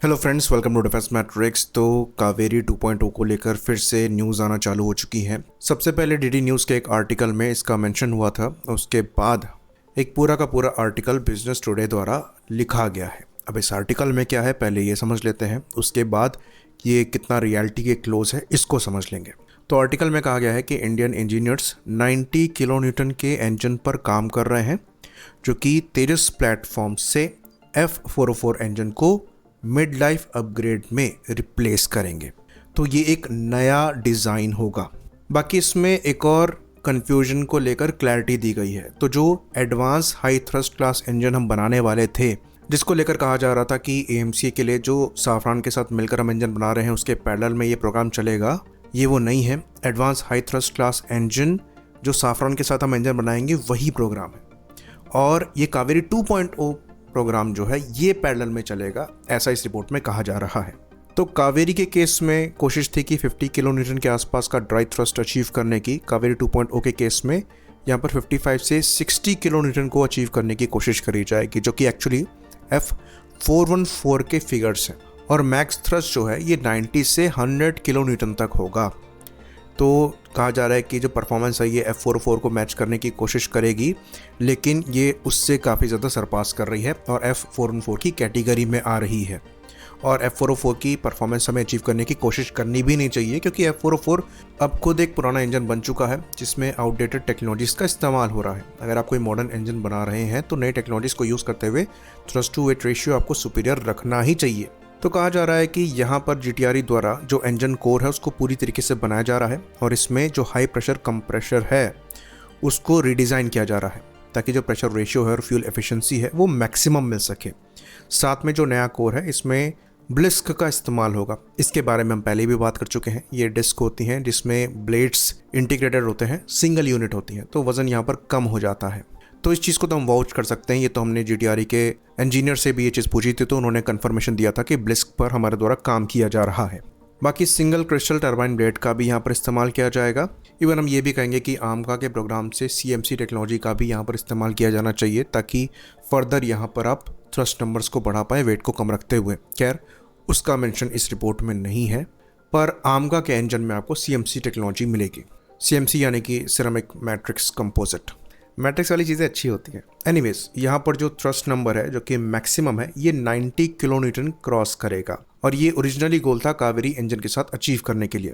Hello friends, welcome to defence matrix. तो कावेरी 2.0 को लेकर फिर से न्यूज़ आना चालू हो चुकी है। सबसे पहले डीडी न्यूज़ के एक आर्टिकल में इसका मेंशन हुआ था। उसके बाद एक पूरा का पूरा आर्टिकल बिजनेस टुडे द्वारा लिखा गया है। अब इस आर्टिकल में क्या है पहले ये समझ लेते हैं, उसके बाद ये कितना रियलिटी के क्लोज है इसको समझ लेंगे। तो आर्टिकल में कहा गया है कि इंडियन इंजीनियर्स 90 किलो न्यूटन के इंजन पर काम कर रहे हैं, जो कि तेजस प्लेटफॉर्म से F404 इंजन को मिड लाइफ अपग्रेड में रिप्लेस करेंगे। तो ये एक नया डिज़ाइन होगा। बाकी इसमें एक और कन्फ्यूजन को लेकर क्लैरिटी दी गई है। तो जो advance high thrust class engine हम बनाने वाले थे, जिसको लेकर कहा जा रहा था कि AMCA के लिए जो साफरान के साथ मिलकर हम इंजन बना रहे हैं उसके पैरेलल में ये प्रोग्राम चलेगा, ये वो नहीं है। Advance high thrust class engine जो साफरान के साथ हम इंजन बनाएंगे वही प्रोग्राम है। और ये कावेरी 2.0 प्रोग्राम जो है ये पैरेलल में चलेगा, ऐसा इस रिपोर्ट में कहा जा रहा है। तो कावेरी के केस में कोशिश थी कि 50 किलो न्यूटन के आसपास का ड्राई थ्रस्ट अचीव करने की। कावेरी 2.0 के केस में यहाँ पर 55 से 60 किलो न्यूटन को अचीव करने की कोशिश करी जाएगी, जो कि एक्चुअली F414 के फिगर्स हैं। और मैक्स थ्रस्ट जो है ये 90 से 100 किलो न्यूटन तक होगा। तो कहा जा रहा है कि जो परफॉर्मेंस है ये F404 को मैच करने की कोशिश करेगी, लेकिन ये उससे काफ़ी ज़्यादा सरपास कर रही है और F414 की कैटेगरी में आ रही है। और F404 की परफॉर्मेंस हमें अचीव करने की कोशिश करनी भी नहीं चाहिए, क्योंकि F404 अब खुद एक पुराना इंजन बन चुका है जिसमें आउटडेटेड टेक्नोलॉजीज़ का इस्तेमाल हो रहा है। अगर आप कोई मॉडर्न इंजन बना रहे हैं तो नई टेक्नोलॉजीज़ को यूज़ करते हुए थ्रस्ट टू वेट रेशियो आपको सुपीरियर रखना ही चाहिए। तो कहा जा रहा है कि यहाँ पर GTRE द्वारा जो इंजन कोर है उसको पूरी तरीके से बनाया जा रहा है और इसमें जो हाई प्रेशर कंप्रेशर है उसको रीडिज़ाइन किया जा रहा है, ताकि जो प्रेशर रेशियो है और फ्यूल एफिशिएंसी है वो मैक्सिमम मिल सके। साथ में जो नया कोर है इसमें ब्लिस्क का इस्तेमाल होगा। इसके बारे में हम पहले भी बात कर चुके हैं। ये डिस्क होती हैं जिसमें ब्लेड्स इंटीग्रेटेड होते हैं, सिंगल यूनिट होती हैं, तो वज़न यहाँ पर कम हो जाता है। तो इस चीज़ को तो हम वाउच कर सकते हैं। ये तो हमने GTRE के इंजीनियर से भी ये चीज़ पूछी थी, तो उन्होंने कंफर्मेशन दिया था कि ब्लिस्क पर हमारे द्वारा काम किया जा रहा है। बाकी सिंगल क्रिस्टल टर्बाइन ब्लेड का भी यहाँ पर इस्तेमाल किया जाएगा। इवन हम ये भी कहेंगे कि आमका के प्रोग्राम से CMC टेक्नोलॉजी का भी यहाँ पर इस्तेमाल किया जाना चाहिए, ताकि फर्दर यहाँ पर आप थ्रस्ट नंबर्स को बढ़ा पाए वेट को कम रखते हुए। खैर, उसका मेंशन इस रिपोर्ट में नहीं है, पर आमका के इंजन में आपको CMC टेक्नोलॉजी मिलेगी। CMC यानी कि सिरेमिक मैट्रिक्स कंपोजिट। मैट्रिक्स वाली चीज़ें अच्छी होती हैं। एनीवेज, यहाँ पर जो थ्रस्ट नंबर है जो कि मैक्सिमम है ये 90 किलो न्यूटन क्रॉस करेगा, और ये ओरिजिनली गोल था कावेरी इंजन के साथ अचीव करने के लिए।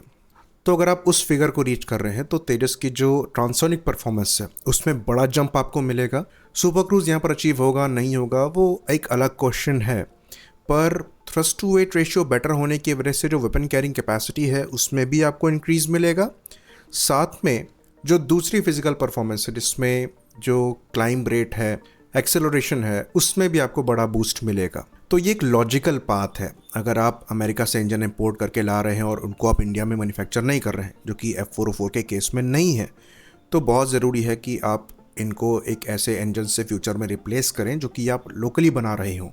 तो अगर आप उस फिगर को रीच कर रहे हैं तो तेजस की जो ट्रांसोनिक परफॉर्मेंस है उसमें बड़ा जंप आपको मिलेगा। सुपर क्रूज यहाँ पर अचीव होगा नहीं होगा वो एक अलग क्वेश्चन है, पर thrust to weight ratio better होने की वजह से जो वेपन कैरिंग कैपेसिटी है उसमें भी आपको इंक्रीज मिलेगा। साथ में जो दूसरी फिजिकल परफॉर्मेंस है जिसमें जो क्लाइंब रेट है, एक्सेलरेशन है, उसमें भी आपको बड़ा बूस्ट मिलेगा। तो ये एक लॉजिकल पाथ है। अगर आप अमेरिका से इंजन इंपोर्ट करके ला रहे हैं और उनको आप इंडिया में मैन्युफैक्चर नहीं कर रहे हैं, जो कि F404 के केस में नहीं है, तो बहुत ज़रूरी है कि आप इनको एक ऐसे इंजन से फ्यूचर में रिप्लेस करें जो कि आप लोकली बना रहे हों,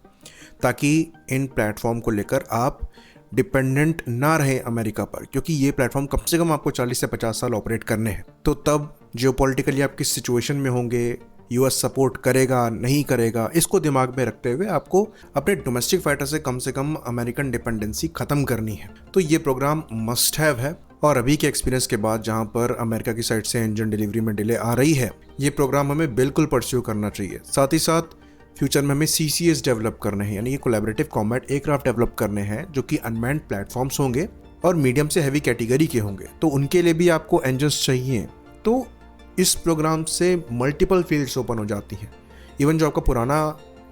ताकि इन प्लेटफॉर्म को लेकर आप डिपेंडेंट ना रहे अमेरिका पर, क्योंकि ये प्लेटफॉर्म कम से कम आपको 40 से 50 साल ऑपरेट करने हैं। तो तब जियोपॉलिटिकली आप किस सिचुएशन में होंगे, US सपोर्ट करेगा नहीं करेगा, इसको दिमाग में रखते हुए आपको अपने डोमेस्टिक फाइटर से कम अमेरिकन डिपेंडेंसी ख़त्म करनी है। तो ये प्रोग्राम मस्ट हैव है, और अभी के एक्सपीरियंस के बाद जहाँ पर अमेरिका की साइड से इंजन डिलीवरी में डिले आ रही है, ये प्रोग्राम हमें बिल्कुल परस्यू करना चाहिए। साथ ही साथ फ्यूचर में हमें CCS डेवलप करने हैं, यानी कि कोलैबोरेटिव कॉम्बैट एयरक्राफ्ट डेवलप करने हैं, जो कि अनमैन्ड प्लेटफॉर्म्स होंगे और मीडियम से हैवी कैटेगरी के होंगे। तो उनके लिए भी आपको इंजन्स चाहिए। तो इस प्रोग्राम से मल्टीपल फील्ड्स ओपन हो जाती हैं। इवन जो आपका पुराना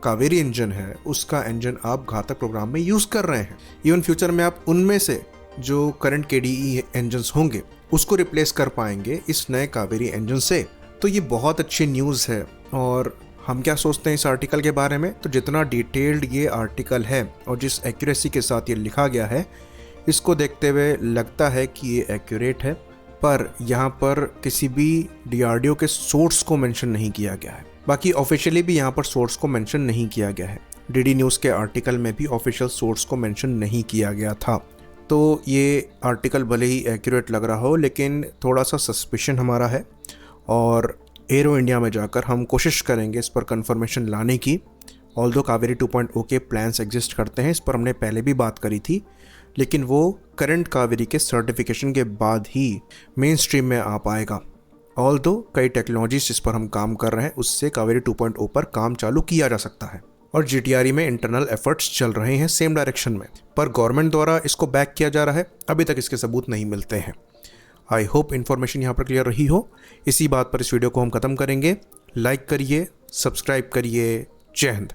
कावेरी इंजन है उसका इंजन आप घातक प्रोग्राम में यूज़ कर रहे हैं। इवन फ्यूचर में आप उनमें से जो करंट KDE इंजन्स होंगे उसको रिप्लेस कर पाएंगे इस नए कावेरी इंजन से। तो ये बहुत अच्छी न्यूज़ है। और हम क्या सोचते हैं इस आर्टिकल के बारे में, तो जितना डिटेल्ड ये आर्टिकल है और जिस एक्यूरेसी के साथ ये लिखा गया है, इसको देखते हुए लगता है कि ये एक्यूरेट है। पर यहाँ पर किसी भी DRDO के सोर्स को मेंशन नहीं किया गया है। बाकी ऑफिशियली भी यहाँ पर सोर्स को मेंशन नहीं किया गया है। DD न्यूज़ के आर्टिकल में भी ऑफिशियल सोर्स को मेंशन नहीं किया गया था। तो ये आर्टिकल भले ही एक्यूरेट लग रहा हो, लेकिन थोड़ा सा सस्पिशन हमारा है, और एरो इंडिया में जाकर हम कोशिश करेंगे इस पर कंफर्मेशन लाने की, ऑल्दो कावेरी 2.0 के प्लान्स एग्जिस्ट करते हैं, इस पर हमने पहले भी बात करी थी, लेकिन वो करंट कावेरी के सर्टिफिकेशन के बाद ही मेन स्ट्रीम में आ पाएगा। ऑल्दो कई टेक्नोलॉजीज जिस पर हम काम कर रहे हैं उससे कावेरी 2.0 पर काम चालू किया जा सकता है और GTRE में इंटरनल एफर्ट्स चल रहे हैं सेम डायरेक्शन में, पर गवर्नमेंट द्वारा इसको बैक किया जा रहा है। अभी तक इसके सबूत नहीं मिलते हैं। आई होप इन्फॉर्मेशन यहाँ पर क्लियर रही हो। इसी बात पर इस वीडियो को हम ख़त्म करेंगे। लाइक करिए, सब्सक्राइब करिए। जय हिंद।